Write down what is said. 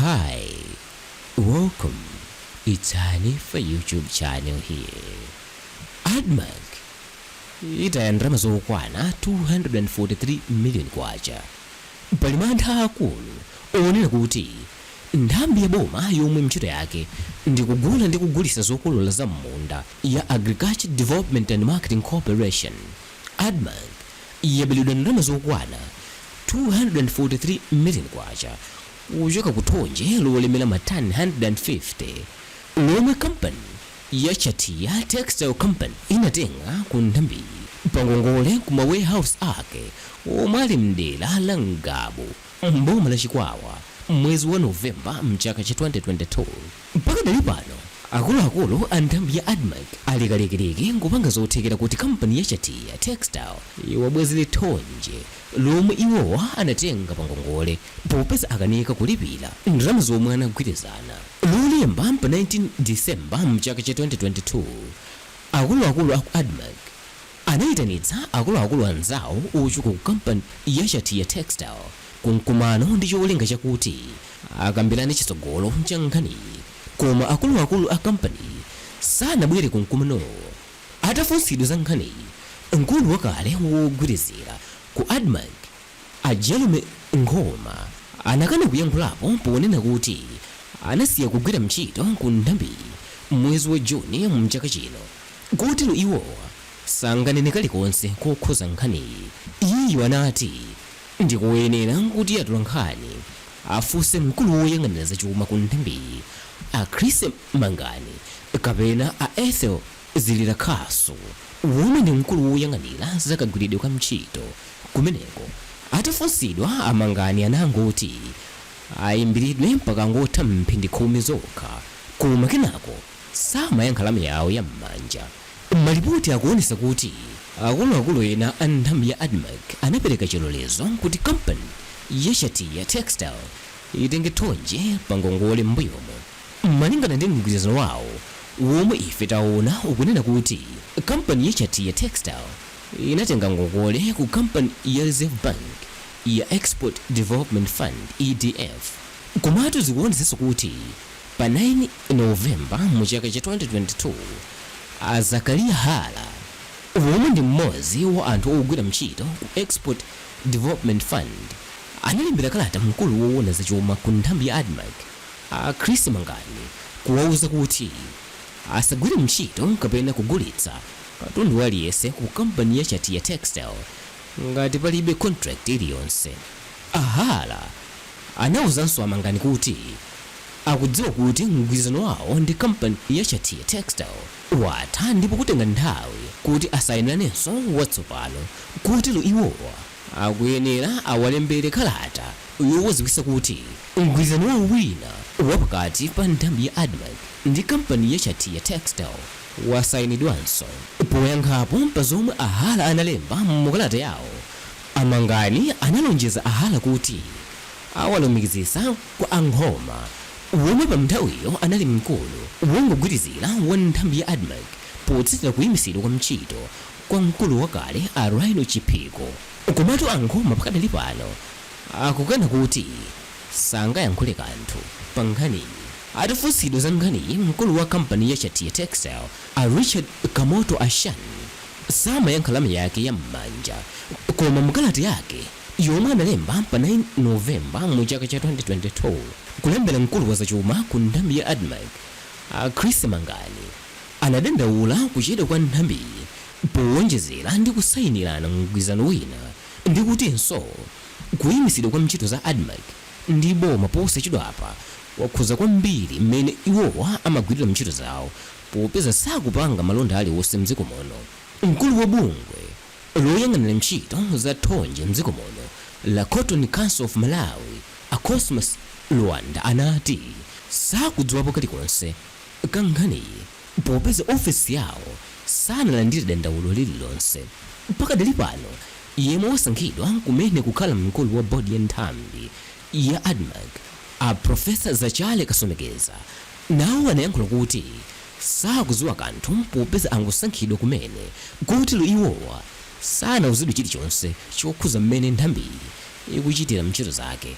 Hi, welcome. It's Honey for YouTube channel here. Admarc itayandira zokwana 243 million kwacha. Pali mantha akulu onena kuti nthambi ya boma yomwe ntchito yake ndikugula ndikugulitsa zokolola zamunda ya Agriculture Development and Marketing Corporation. Admarc yaberedwa zokwana 243 million kwacha kuchoka ku thonje lolemera matani 150 lomwe kampani ya Chartia Textile Company inatenga ku nthambiyi pa ngongole ku warehouse ake omwe ali mdera la Ngabo mboma la Chikwawa mwezi wa Novemba mchaka cha 2022. Mpaka dali pano akuluakulu a nthambi ya Admarc alikalekileke nkupanga zothekera kuti kampani ya Chartia Textile iwabwezere thonje lomwe iwowa anatenga pa ngongole popeza akanika kulipira ndalama zomwe anagwirizana. Lolemba pa 19 December mchaka cha 2022 akuluakulu aku Admarc anayitanitsa akuluakulu anzawo ochoka ku kampani ya Chartia Textile kumkumano ndi cholinga chakuti akambirane chitsogolo cha nkhaniyi. Koma akuluakulu a kampani sanabwere kumkumano atafunsidwa za nkhaniyi. Mkulu wakale wogwirizira ku Admarc ajalume ngoma anakana kuyankhulapo ponena kuti anasiya kugwira ntchito ku nthambiyi mwezi wa Juni mchaka chino. Kotero iwowa sanganene kalikonse kokhuza nkhaniyi. Iye anati ndikuyenera kuti atula nkhani afunse mkulu woyang'anira zachuma ku nthambiyi a Chris Mangani kapena a Ethel Zilira Khaso womwe ndi mkulu woyang'anira zakagwiridwe ka ntchito kumeneko. Atafunsidwa Amangani anangoti ayimbiridwe mpaka ngotha mphindi khumi zokha koma kenako samayankha lamu yawo ya m'manja. Malipoti akuonesa kuti akuluakulu ena a nthambi ya Admarc anapereka chilolezo kuti kampani ya Chartia Textile itenge thonje pa ngongole m'mbuyomo. Malingana ndi mgwirizano wawo womwe ife taona ukunena kuti kampani ya Chartia Textile inatenga ngongole ku kampani ya Reserve Bank ya Export Development Fund EDF. Komatu zikuonesetsa kuti pa 9 Novemba muchaka cha 2022 Zakaria Hala womwe ndi mmodzi wa anthu ogwira ntchito ku Export Development Fund analembera kalata mkulu woona zachuma ku nthambi ya Admarc a Chris Mangani kuwauza kuti asagwire ntchito kapena kugulitsa katundu aliyense ku kampani ya Chartia Textile ngati palibe contract iliyonse. Ahala anawuzanso Amangani kuti akudziwa kuti mgwirizano wawo ndi kampani ya Chartia Textile watha ndipo kutenga nthawi kuti asayinanenso watsopano. Kotero iwowa akuyenera awalembere kalata yowazikisa kuti mgwirizano wawo wina wapakati pa nthambi ya Admarc ndi kampani ya Chartia Textile wasayinidwanso. Poyankhapo pa zomwe Ahala analemba mukalata yawo, Amangani analonjeza Ahala kuti awalumikizisa kwa ankhoma womwe pa nthawiyo anali mkulu wongogwirizira wa nthambi ya Admarc potsatira kuyimisidwa kwa ntchito kwa mkulu wakale a Rhino Chipiko. Komatu ankhoma pakadali pano akukana kuti sangayankhule kanthu pa nkhaniyi. Atafunsidwa za nkhaniyi, mkulu wa kampani ya Chartia Textile a Richard Kamoto Ashan samayankha lamu yake ya m'manja. Koma mkalata yake yomwe analemba pa 9 Novemba muchaka cha 2022 kulembera mkulu wa zachuma ku nthambi ya Admarc a Chris Mangani anadandaula kuchedwa kwa nthambiyi powonjezera ndi kusayinirana mgwirizano wina ndi kutinso kuyimisidwa kwa ntchito za Admarc ndi boma posachedwa apa wakhuza kwambiri mmene iwowa amagwirira ntchito zawo popeza sakupanga malonda aliwonse mdziko muno. Mkulu wa bungwe loyang'anira ntchito za thonje mdziko muno la Cotton Council of Malawi a Cosmas Luanda anati sakudziwapo kalikonse ka nkhaniyi popeza ofesi yawo sanalandire dandaulo lililonse. Mpaka dali pano yemwe wasankhidwa kumene kukhala mkulu wa bodi ya nthambi ya Admarc a Profesa Zachale Kasomekeza nawo anayankhula kuti sakudziwa kanthu popeza angosankhidwa kumene. Kotero iwowa sanawuzidwe chilichonse chokhuza mmene nthambiyi ikuchitira ntchito zake.